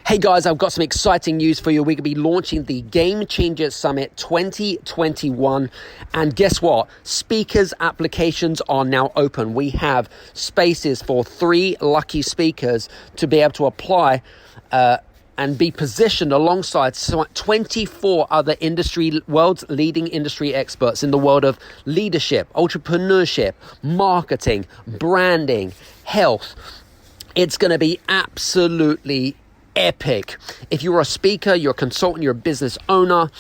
Hey guys, I've got some exciting news for you. We're going to be launching the Game Changer Summit 2021. And guess what? Speakers applications are now open. We have spaces for 3 lucky speakers to be able to apply and be positioned alongside 24 other world's leading industry experts in the world of leadership, entrepreneurship, marketing, branding, health. It's going to be absolutely epic. If you're a speaker, you're a consultant, you're a business owner,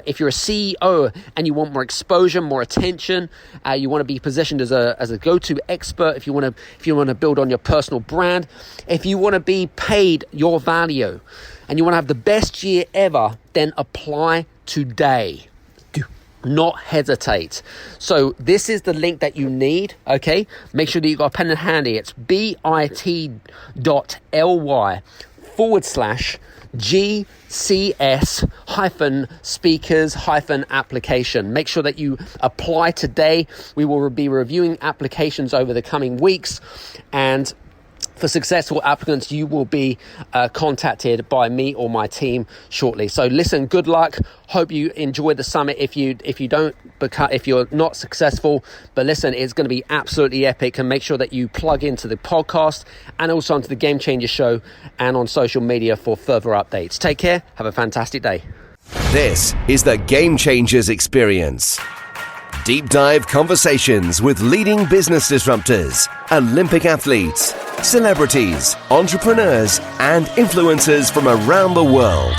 if you're a CEO and you want more exposure, more attention, you want to be positioned as a go-to expert, if you want to build on your personal brand, if you want to be paid your value and you want to have the best year ever, then apply today. Do not hesitate. So this is the link that you need, okay? Make sure that you got a pen and handy. It's bit.ly/GCS-speakers-application. Make sure that you apply today. We will be reviewing applications over the coming weeks, and for successful applicants, you will be contacted by me or my team shortly. So listen, good luck. Hope you enjoy the summit. If you're not successful, but listen, it's going to be absolutely epic. And make sure that you plug into the podcast and also onto the Game Changer Show and on social media for further updates. Take care. Have a fantastic day. This is the Game Changers Experience. Deep dive conversations with leading business disruptors, Olympic athletes, celebrities, entrepreneurs, and influencers from around the world.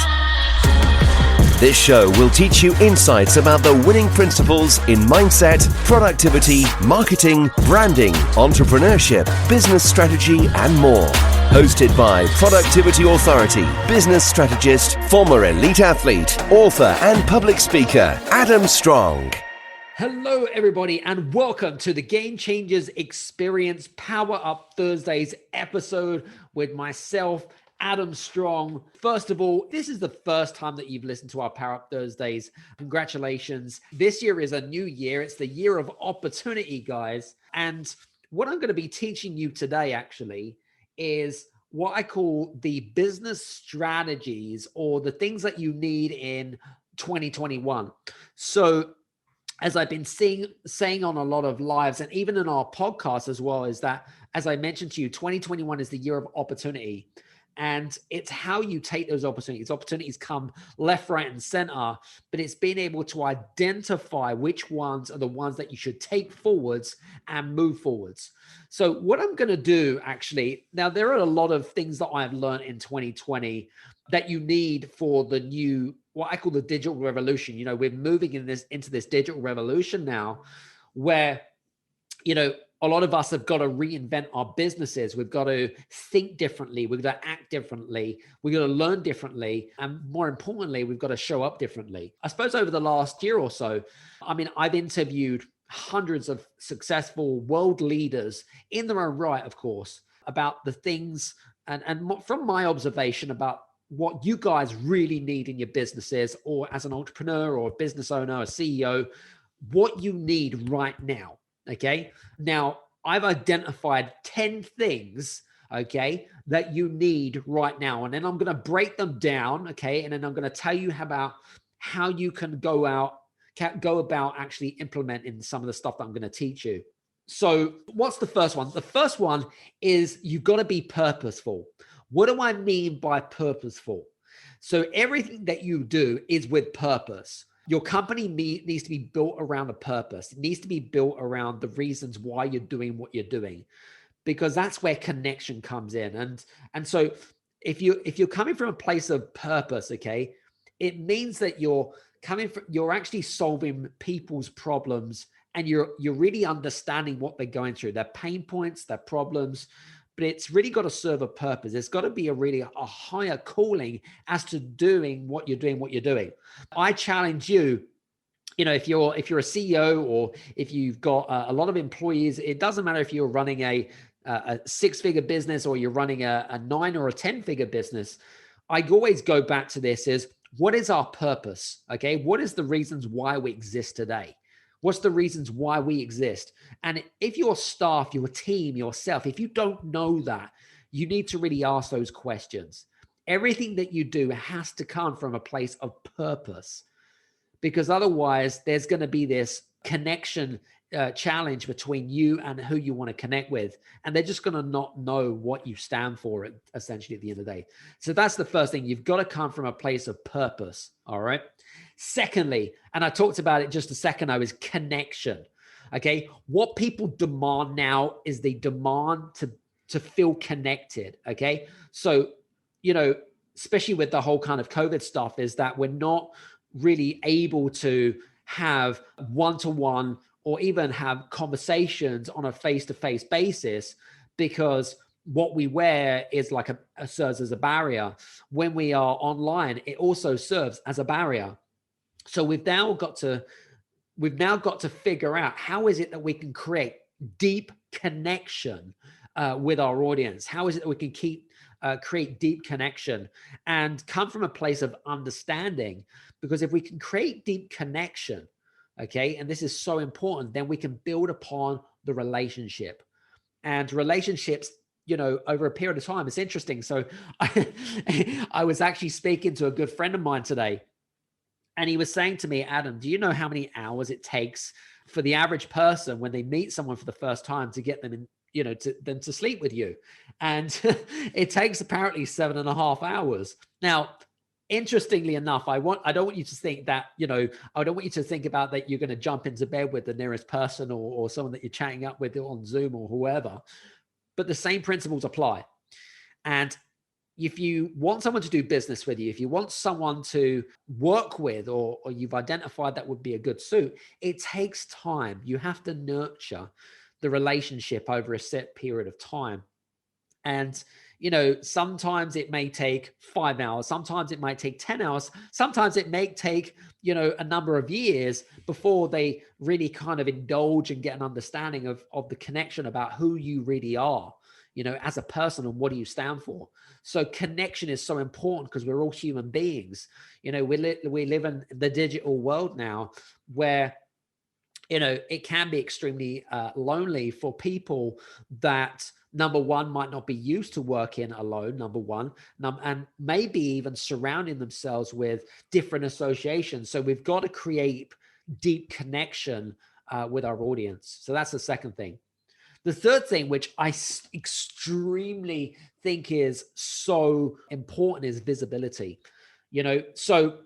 This show will teach you insights about the winning principles in mindset, productivity, marketing, branding, entrepreneurship, business strategy, and more. Hosted by Productivity Authority, business strategist, former elite athlete, author, and public speaker, Adam Strong. Hello, everybody, and welcome to the Game Changers Experience Power Up Thursdays episode with myself, Adam Strong. First of all, this is the first time that you've listened to our Power Up Thursdays. Congratulations. This year is a new year. It's the year of opportunity, guys. And what I'm going to be teaching you today, actually, is what I call the business strategies or the things that you need in 2021. So, as I've been saying on a lot of lives and even in our podcast as well, is that, as I mentioned to you, 2021 is the year of opportunity. And it's how you take those opportunities. Opportunities come left, right, and center, but it's being able to identify which ones are the ones that you should take forwards and move forwards. So what I'm going to do, actually, now there are a lot of things that I've learned in 2020 that you need for the new, what I call the digital revolution. You know, we're moving into this digital revolution now where, you know, a lot of us have got to reinvent our businesses. We've got to think differently. We've got to act differently. We've got to learn differently. And more importantly, we've got to show up differently. I suppose over the last year or so, I mean, I've interviewed hundreds of successful world leaders in their own right, of course, about the things and from my observation about what you guys really need in your businesses, or as an entrepreneur or a business owner, a CEO, what you need right now. Okay. Now, I've identified 10 things, okay, that you need right now. And then I'm going to break them down. Okay. And then I'm going to tell you about how you can go about actually implementing some of the stuff that I'm going to teach you. So what's the first one? The first one is you've got to be purposeful. What do I mean by purposeful? So everything that you do is with purpose. Your company needs to be built around a purpose. It needs to be built around the reasons why you're doing what you're doing, because that's where connection comes in. And so if you're coming from a place of purpose, okay, it means that you're actually solving people's problems, and you're really understanding what they're going through, their pain points, their problems. But it's really got to serve a purpose. It's got to be a higher calling as to doing what you're doing. I challenge you, you know, if you're a CEO or if you've got a lot of employees, it doesn't matter if you're running a 6-figure business or you're running a 9 or a 10-figure business. I always go back to this: is what is our purpose? Okay, what is the reasons why we exist today? What's the reasons why we exist? And if your staff, your team, yourself, if you don't know that, you need to really ask those questions. everything that you do has to come from a place of purpose, because otherwise there's going to be this connection challenge between you and who you want to connect with. And they're just going to not know what you stand for, essentially, at the end of the day. So that's the first thing. You've got to come from a place of purpose. All right. Secondly, and I talked about it just a second ago, is connection. Okay. What people demand now is they demand to feel connected. Okay. So, especially with the whole kind of COVID stuff, is that we're not really able to have one-to-one or even have conversations on a face-to-face basis, because what we wear is like serves as a barrier. When we are online, it also serves as a barrier. So we've now got to figure out, how is it that we can create deep connection with our audience? How is it that we can create deep connection and come from a place of understanding? Because if we can create deep connection, okay, and this is so important, then we can build upon the relationship. And relationships, over a period of time, it's interesting. So I was actually speaking to a good friend of mine today, and he was saying to me, Adam, do you know how many hours it takes for the average person when they meet someone for the first time to get them in, to sleep with you? And it takes apparently 7.5 hours. Now, interestingly enough, I don't want you to think that, I don't want you to think about that you're going to jump into bed with the nearest person or someone that you're chatting up with on Zoom or whoever, but the same principles apply. And if you want someone to do business with you, if you want someone to work with, or you've identified that would be a good suit, it takes time. You have to nurture the relationship over a set period of time. And, sometimes it may take 5 hours. Sometimes it might take 10 hours. Sometimes it may take, a number of years before they really kind of indulge and get an understanding of the connection about who you really are, as a person, and what do you stand for. So connection is so important, because we're all human beings. We live in the digital world now, where, it can be extremely lonely for people that, number one, might not be used to working alone, number one, and maybe even surrounding themselves with different associations. So we've got to create deep connection with our audience. So that's the second thing. The third thing, which I extremely think is so important, is visibility. So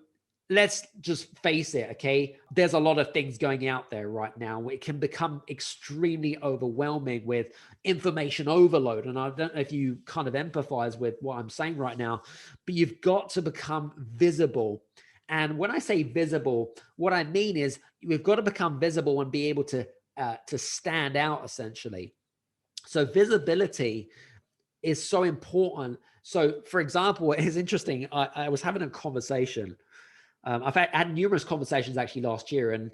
let's just face it, okay? There's a lot of things going out there right now. It can become extremely overwhelming with information overload. And I don't know if you kind of empathize with what I'm saying right now, but you've got to become visible. And when I say visible, what I mean is we've got to become visible and be able to stand out, essentially. So visibility is so important. So, for example, it's interesting. I was having a conversation. I've had numerous conversations actually last year, and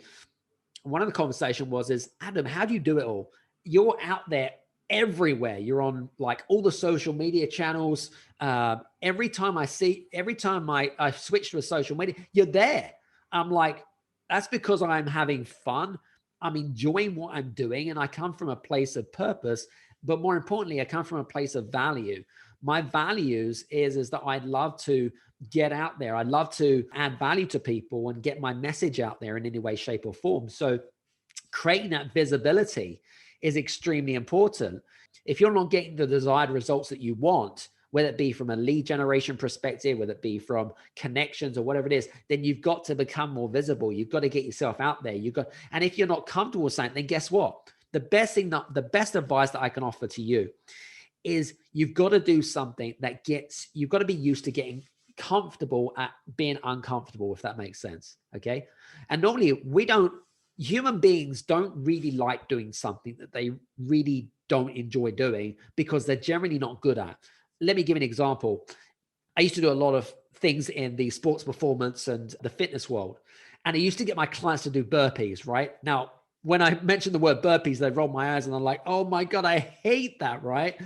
one of the conversation is, Adam, how do you do it all? You're out there everywhere. You're on like all the social media channels. Every time I switch to a social media, you're there. I'm like, that's because I'm having fun. I'm enjoying what I'm doing, and I come from a place of purpose. But more importantly, I come from a place of value. My values is that I'd love to get out there. I'd love to add value to people and get my message out there in any way, shape, or form. So creating that visibility is extremely important. If you're not getting the desired results that you want, whether it be from a lead generation perspective, whether it be from connections or whatever it is, then you've got to become more visible. You've got to get yourself out there. And if you're not comfortable with something, then guess what? The best advice that I can offer to you is you've got to do something you've got to be used to getting comfortable at being uncomfortable, if that makes sense. Okay. And normally human beings don't really like doing something that they really don't enjoy doing, because they're generally not good at. Let me give an example. I used to do a lot of things in the sports performance and the fitness world. And I used to get my clients to do burpees, right? Now, when I mentioned the word burpees, they roll my eyes and I'm like, oh my God, I hate that, right?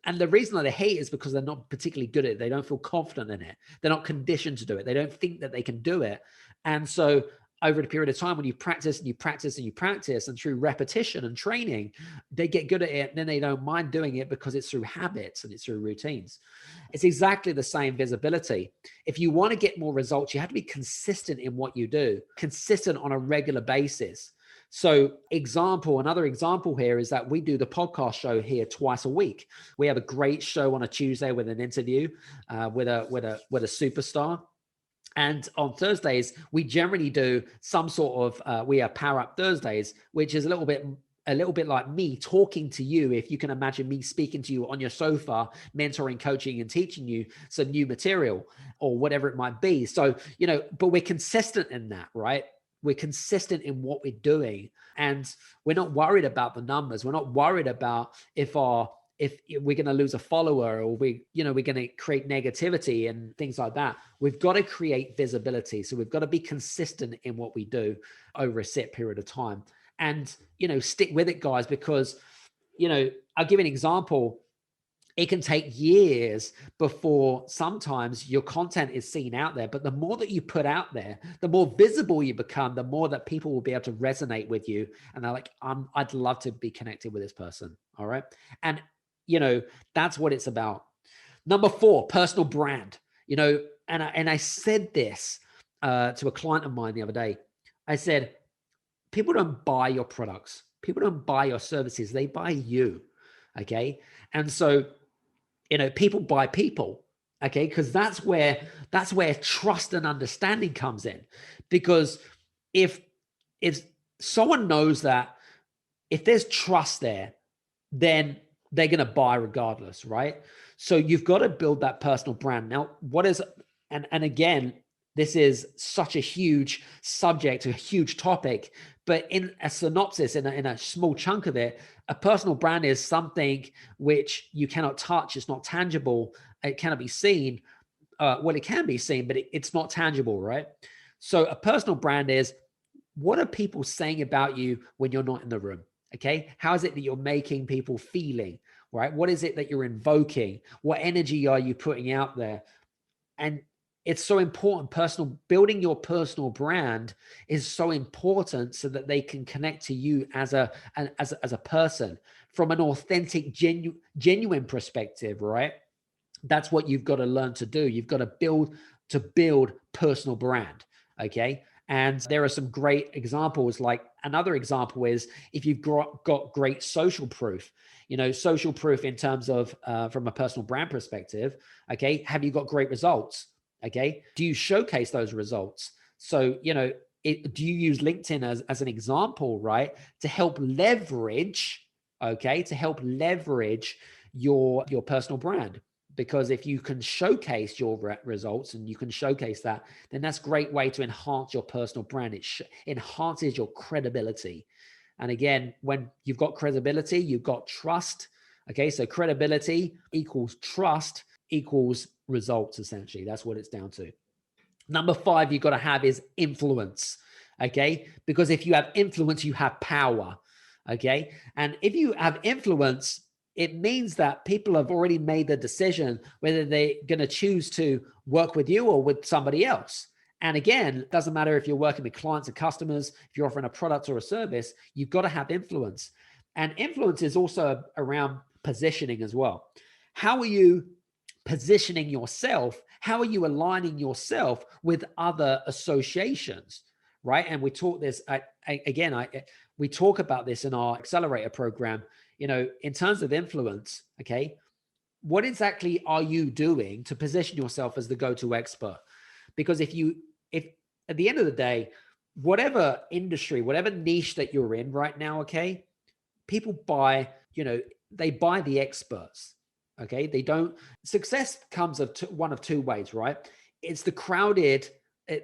And the reason that they hate it is because they're not particularly good at it. They don't feel confident in it. They're not conditioned to do it. They don't think that they can do it. And so over the period of time, when you practice and you practice and you practice, and through repetition and training, they get good at it. And then they don't mind doing it because it's through habits and it's through routines. It's exactly the same visibility. If you want to get more results, you have to be consistent in what you do, consistent on a regular basis. So another example here is that we do the podcast show here twice a week. We have a great show on a Tuesday with an interview with a superstar. And on Thursdays, we generally do some sort of, we have Power Up Thursdays, which is a little bit like me talking to you. If you can imagine me speaking to you on your sofa, mentoring, coaching, and teaching you some new material or whatever it might be. So, but we're consistent in that, right? We're consistent in what we're doing, and we're not worried about the numbers. We're not worried about if we're going to lose a follower, or we're going to create negativity and things like that. We've got to create visibility. So we've got to be consistent in what we do over a set period of time, and, stick with it, guys, because, I'll give an example. It can take years before sometimes your content is seen out there, but the more that you put out there, the more visible you become, the more that people will be able to resonate with you. And they're like, I'd love to be connected with this person. All right. And, that's what it's about. Number 4, personal brand, and I said this to a client of mine the other day. I said, people don't buy your products. People don't buy your services. They buy you. Okay. And so, people buy people, okay? Because that's where trust and understanding comes in. Because if someone knows that if there's trust there, then they're going to buy regardless, right? So you've got to build that personal brand. Now, and again, this is such a huge subject, a huge topic, but in a synopsis, in a small chunk of it, a personal brand is something which you cannot touch. It's not tangible. It cannot be seen. Well, it can be seen, but it's not tangible, right? So a personal brand is, what are people saying about you when you're not in the room? Okay. How is it that you're making people feeling, right? What is it that you're invoking? What energy are you putting out there? And it's so important. Building your personal brand is so important so that they can connect to you as a person from an authentic, genuine perspective, right? That's what you've got to learn to do. You've got to build personal brand. Okay. And there are some great examples. Like another example is if you've got great social proof, social proof in terms of from a personal brand perspective. Okay. Have you got great results? Okay. Do you showcase those results? So, do you use LinkedIn as an example, right? To help leverage, your personal brand. Because if you can showcase your results and you can showcase that, then that's a great way to enhance your personal brand. It enhances your credibility. And again, when you've got credibility, you've got trust. Okay. So credibility equals trust equals results, essentially. That's what it's down to. Number 5 you've got to have is influence. Okay. Because if you have influence, you have power. Okay. And if you have influence, it means that people have already made the decision whether they're going to choose to work with you or with somebody else. And again, it doesn't matter if you're working with clients and customers, if you're offering a product or a service, you've got to have influence. And influence is also around positioning as well. How are you positioning yourself? How are you aligning yourself with other associations, right? And we talk this, we talk about this in our accelerator program, in terms of influence, okay? What exactly are you doing to position yourself as the go-to expert? Because if at the end of the day, whatever industry, whatever niche that you're in right now, okay, people buy, they buy the experts. Okay. Success comes of one of two ways, right? It's the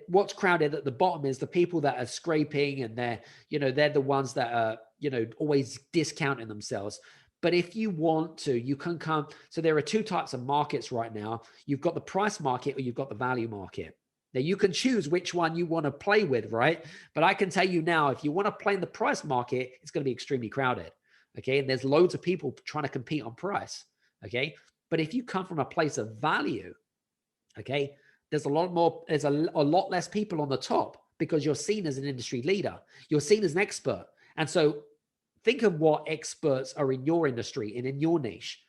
what's crowded at the bottom is the people that are scraping, and they're the ones that are, always discounting themselves. But if you want to, you can come. So there are 2 types of markets right now. You've got the price market or you've got the value market. Now you can choose which one you want to play with, right? But I can tell you now, if you want to play in the price market, it's going to be extremely crowded. Okay. And there's loads of people trying to compete on price. Okay. But if you come from a place of value, okay, there's a lot less people on the top, because you're seen as an industry leader. You're seen as an expert. And so think of what experts are in your industry and in your niche.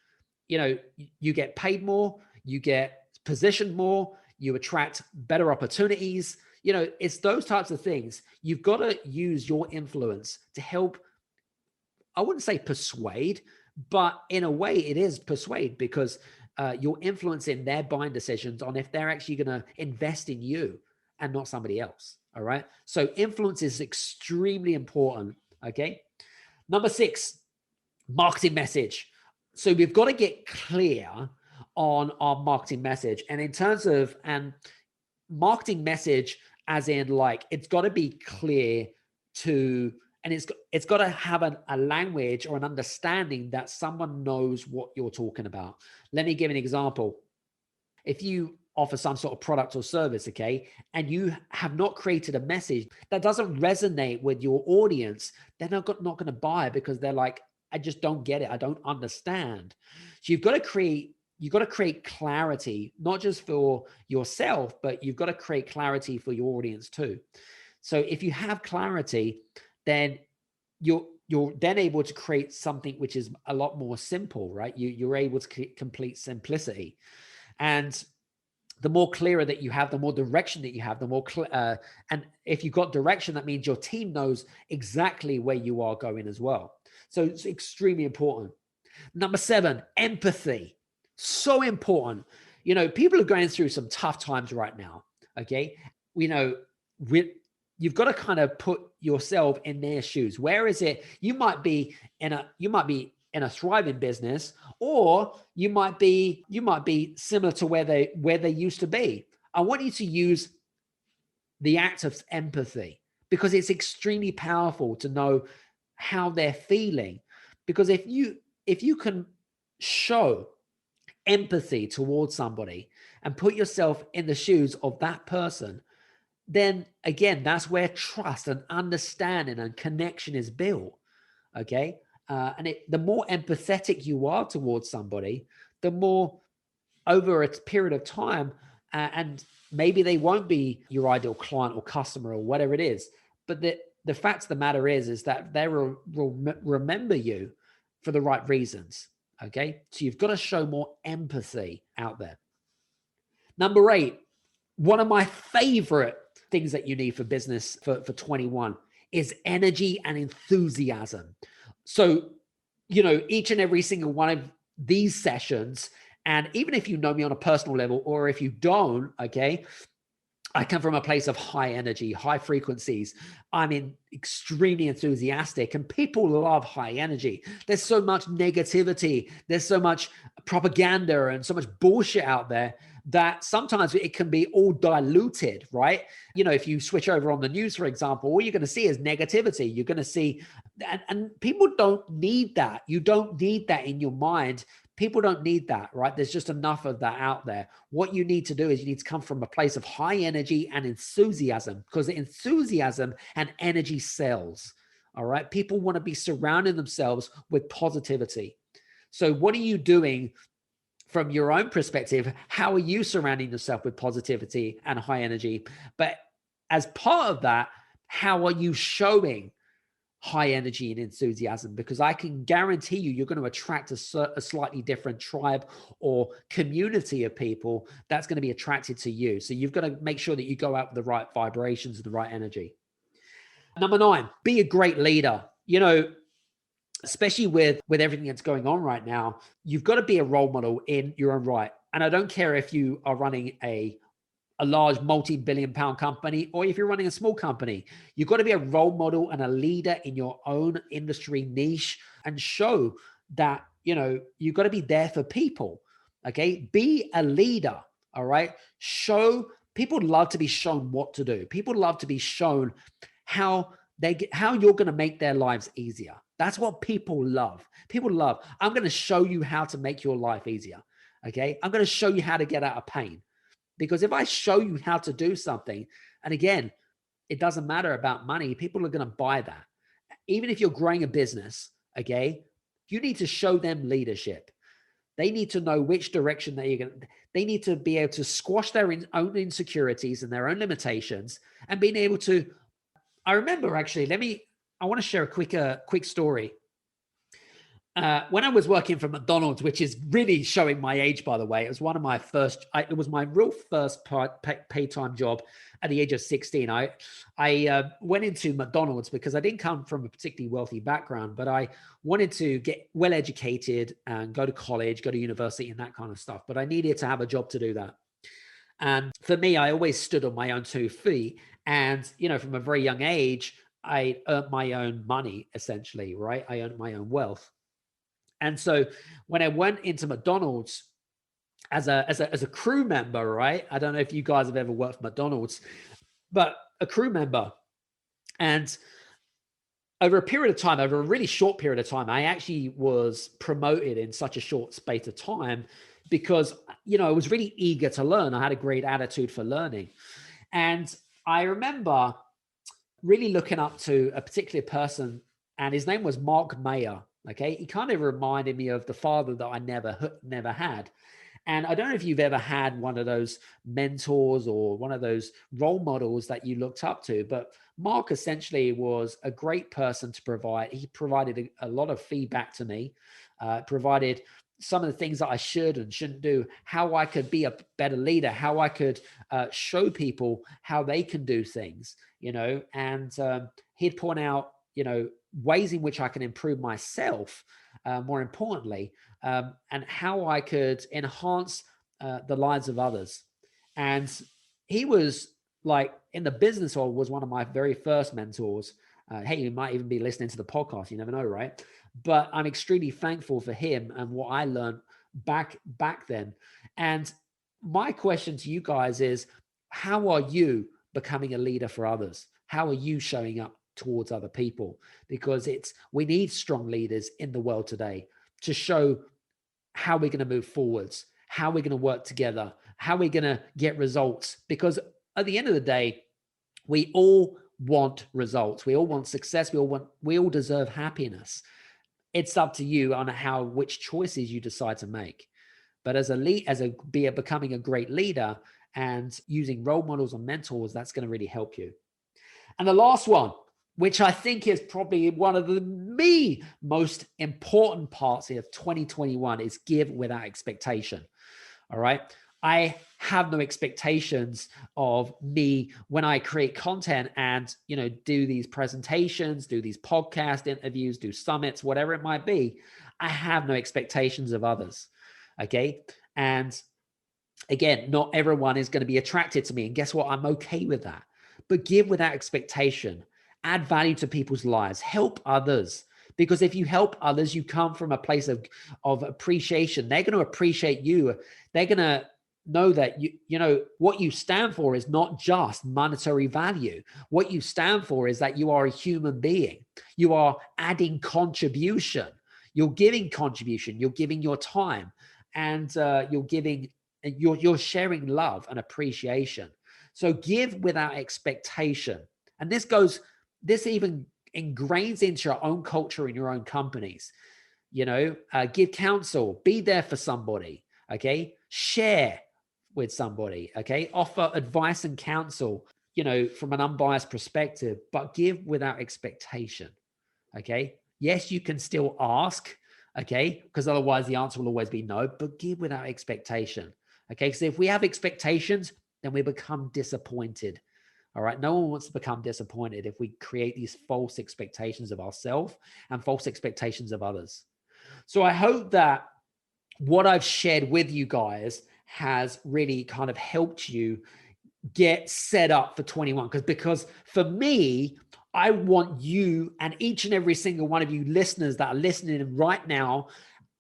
You know, you get paid more, you get positioned more, you attract better opportunities. You know, it's those types of things. You've got to use your influence to help, I wouldn't say persuade, but in a way it is persuade, because you're influencing their buying decisions on if they're actually going to invest in you and not somebody else. All right. So influence is extremely important. Okay. Number 6, marketing message. So we've got to get clear on our marketing message. And in terms of marketing message, as in like, it's got to be clear to, and it's got to have a language or an understanding that someone knows what you're talking about. Let me give an example. If you offer some sort of product or service, okay, and you have not created a message that doesn't resonate with your audience, they're not going to buy, because they're like, I just don't get it. I don't understand. So you've got to create clarity, not just for yourself, but you've got to create clarity for your audience too. So if you have clarity, then you're then able to create something which is a lot more simple, right? You're able to complete simplicity. And the more clearer that you have, the more direction that you have, the more and if you've got direction, that means your team knows exactly where you are going as well. So it's extremely important. Number 7, empathy. So important. You know, people are going through some tough times right now. Okay. You've got to kind of put yourself in their shoes. Where is it? You might be in a thriving business, or you might be similar to where they used to be. I want you to use the act of empathy, because it's extremely powerful to know how they're feeling. Because if you can show empathy towards somebody and put yourself in the shoes of that person, then again, that's where trust and understanding and connection is built. Okay. The more empathetic you are towards somebody, the more, over a period of time, and maybe they won't be your ideal client or customer or whatever it is, but the fact of the matter is that they will remember you for the right reasons. Okay. So you've got to show more empathy out there. Number 8, one of my favorite things that you need for business for 21 is energy and enthusiasm. So, you know, each and every single one of these sessions, and even if you know me on a personal level, or if you don't, okay, I come from a place of high energy, high frequencies. I'm extremely enthusiastic, and people love high energy. There's so much negativity. There's so much propaganda and so much bullshit out there that sometimes it can be all diluted, right? You know, if you switch over on the news, for example, all you're going to see is negativity. You're going to see, and people don't need that. You don't need that in your mind. People don't need that, right? There's just enough of that out there. What you need to do is you need to come from a place of high energy and enthusiasm, because enthusiasm and energy sells. All right. People want to be surrounding themselves with positivity. So what are you doing from your own perspective? How are you surrounding yourself with positivity and high energy? But as part of that, how are you showing high energy and enthusiasm? Because I can guarantee you're going to attract a slightly different tribe or community of people that's going to be attracted to you. So you've got to make sure that you go out with the right vibrations and the right energy. Number 9, be a great leader. You know, especially with everything that's going on right now, you've got to be a role model in your own right. And I don't care if you are running a large multi-billion-pound company, or if you're running a small company, you've got to be a role model and a leader in your own industry niche, and show that, you know, you've got to be there for people. Okay. Be a leader. All right. People love to be shown what to do. People love to be shown how you're going to make their lives easier. That's what people love. People love, I'm going to show you how to make your life easier. Okay. I'm going to show you how to get out of pain. Because if I show you how to do something, and again, it doesn't matter about money, people are going to buy that. Even if you're growing a business, okay, you need to show them leadership. They need to know which direction they need to be able to squash their own insecurities and their own limitations and being able to, I remember actually, I want to share a quick story. When I was working for McDonald's, which is really showing my age, by the way, it was one of my first, it was my real first pay-time job at the age of 16. I went into McDonald's because I didn't come from a particularly wealthy background, but I wanted to get well educated and go to college, go to university and that kind of stuff. But I needed to have a job to do that. And for me, I always stood on my own 2 feet. And, you know, from a very young age, I earned my own money, essentially, right? I earned my own wealth. And so when I went into McDonald's as a crew member, right? I don't know if you guys have ever worked for McDonald's, but a crew member. And over a period of time, over a really short period of time, I actually was promoted in such a short space of time because, you know, I was really eager to learn. I had a great attitude for learning. And I remember really looking up to a particular person, and his name was Mark Mayer. Okay. He kind of reminded me of the father that I never had. And I don't know if you've ever had one of those mentors or one of those role models that you looked up to, but Mark essentially was a great person to provide. He provided a lot of feedback to me, provided some of the things that I should and shouldn't do, how I could be a better leader, how I could show people how they can do things, you know, and he'd point out, you know, ways in which I can improve myself, more importantly, and how I could enhance the lives of others. And he was like in the business world was one of my very first mentors. Hey, you might even be listening to the podcast. You never know, right? But I'm extremely thankful for him and what I learned back then. And my question to you guys is, how are you becoming a leader for others? How are you showing up towards other people? Because we need strong leaders in the world today to show how we're going to move forwards, how we're going to work together, how we're going to get results. Because at the end of the day, we all want results. We all want success. We all deserve happiness. It's up to you on which choices you decide to make. But becoming a great leader and using role models and mentors, that's going to really help you. And the last one, which I think is probably one of the most important parts of 2021, is give without expectation. All right. I have no expectations of me when I create content and, you know, do these presentations, do these podcast interviews, do summits, whatever it might be. I have no expectations of others. Okay. And again, not everyone is going to be attracted to me. And guess what? I'm okay with that. But give without expectation. Add value to people's lives. Help others. Because if you help others, you come from a place of appreciation. They're going to appreciate you. They're going to know that you know what you stand for is not just monetary value. What you stand for is that you are a human being. You are adding contribution. You're giving contribution. You're giving your time, and you're sharing love and appreciation. So give without expectation. And this even ingrains into your own culture in your own companies. You know, give counsel, be there for somebody. Okay. Share with somebody. Okay. Offer advice and counsel, you know, from an unbiased perspective, but give without expectation. Okay. Yes, you can still ask. Okay. Because otherwise the answer will always be no, but give without expectation. Okay. So if we have expectations, then we become disappointed. All right. No one wants to become disappointed if we create these false expectations of ourselves and false expectations of others. So I hope that what I've shared with you guys has really kind of helped you get set up for 21. Because for me, I want you and each and every single one of you listeners that are listening right now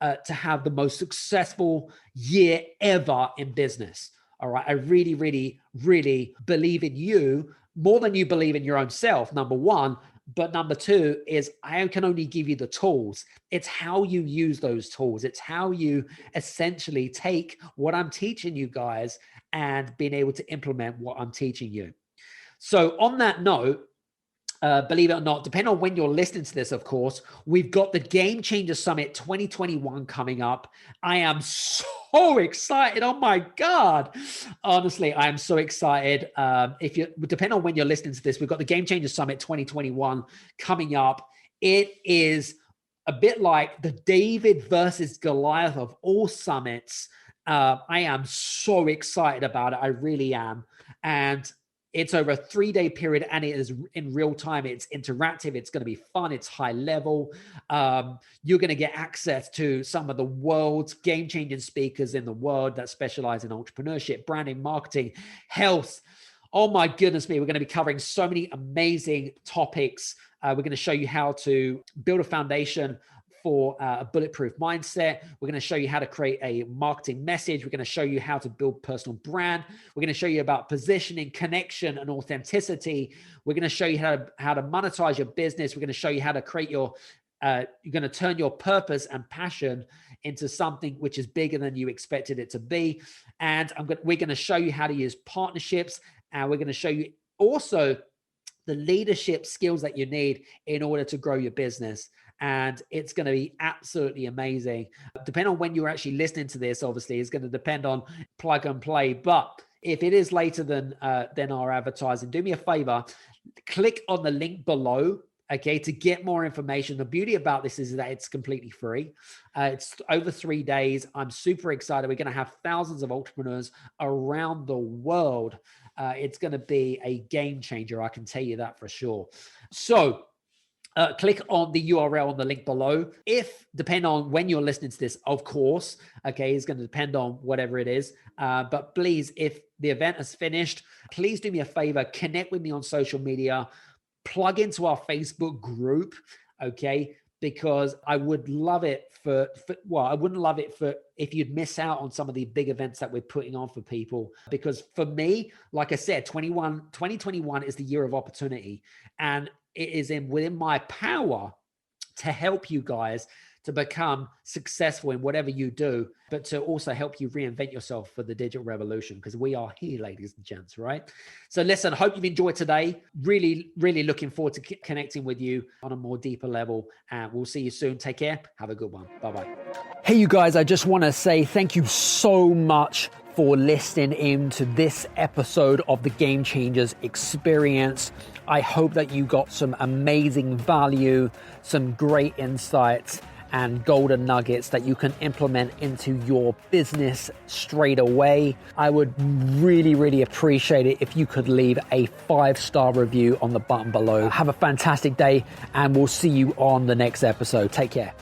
to have the most successful year ever in business. All right. I really, really, really believe in you more than you believe in your own self, number one. But number two is I can only give you the tools. It's how you use those tools. It's how you essentially take what I'm teaching you guys and being able to implement what I'm teaching you. So on that note, believe it or not, depending on when you're listening to this, of course, we've got the Game Changer Summit 2021 coming up. I am so excited. Oh my God. Honestly, I am so excited. Depending on when you're listening to this, we've got the Game Changer Summit 2021 coming up. It is a bit like the David versus Goliath of all summits. I am so excited about it. I really am. And it's over a 3-day period, and it is in real time. It's interactive. It's going to be fun. It's high level. You're going to get access to some of the world's game-changing speakers in the world that specialize in entrepreneurship, branding, marketing, health. Oh my goodness me. We're going to be covering so many amazing topics. We're going to show you how to build a foundation for a bulletproof mindset. We're going to show you how to create a marketing message. We're going to show you how to build personal brand. We're going to show you about positioning, connection, and authenticity. We're going to show you how to monetize your business. We're going to show you how to create you're going to turn your purpose and passion into something which is bigger than you expected it to be. And we're going to show you how to use partnerships. And we're going to show you also the leadership skills that you need in order to grow your business. And it's going to be absolutely amazing. Depending on when you're actually listening to this, obviously, it's going to depend on plug and play. But if it is later than our advertising, do me a favor, click on the link below, okay, to get more information. The beauty about this is that it's completely free. It's over 3 days. I'm super excited. We're going to have thousands of entrepreneurs around the world. It's going to be a game changer. I can tell you that for sure. So, click on the URL on the link below. Depend on when you're listening to this, of course, okay, it's going to depend on whatever it is. But please, if the event has finished, please do me a favor, connect with me on social media, plug into our Facebook group, okay? Because I would love it I wouldn't love it for if you'd miss out on some of the big events that we're putting on for people. Because for me, like I said, 2021 is the year of opportunity. And it is within my power to help you guys to become successful in whatever you do, but to also help you reinvent yourself for the digital revolution, because we are here, ladies and gents, right? So listen, hope you've enjoyed today. Really, really looking forward to connecting with you on a more deeper level. And we'll see you soon. Take care. Have a good one. Bye-bye. Hey, you guys, I just want to say thank you so much for listening in to this episode of the Game Changers Experience. I hope that you got some amazing value, some great insights, and golden nuggets that you can implement into your business straight away. I would really, really appreciate it if you could leave a 5-star review on the button below. Have a fantastic day, and we'll see you on the next episode. Take care.